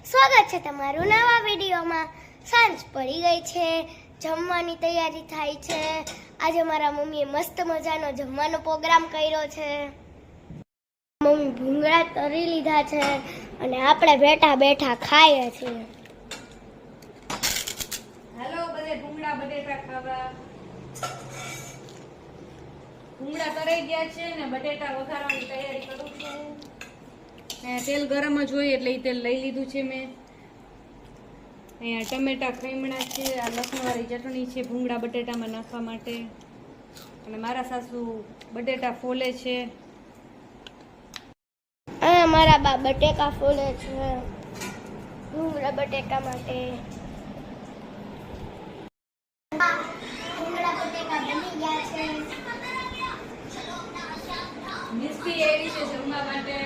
સ્વાગત છે તમારું નવા વિડીયોમાં। સાંજ પડી ગઈ છે, જમવાની તૈયારી થાય છે। આજે મારા મમ્મીએ મસ્ત મજાનો જમવાનો પ્રોગ્રામ કર્યો છે। મમ્મી ભૂંગળા તરી લીધા છે અને આપણે બેઠા બેઠા ખાઈએ છીએ। હાલો બધે ભૂંગળા બટેટા ખાવા। ભૂંગળા તરાઈ ગયા છે ને બટેટા વઘારવાની તૈયારી કરું છું। તેલ ગરમ જ હોય એટલે એ તેલ લઈ લીધું છે મેં। અહીંયા ટમેટા ખમણા છે, આ લસણવાળી ચટણી છે ભૂંગળા બટેટામાં નાખવા માટે, અને મારા સાસુ બટેટા ફોલે છે। અને મારા બા બટેકા ફોલે છે ભૂંગળા બટેકા માટે। ભૂંગળા બટેકા બની ગયા છે। મિસ્ટી એવી છે જમવા માટે।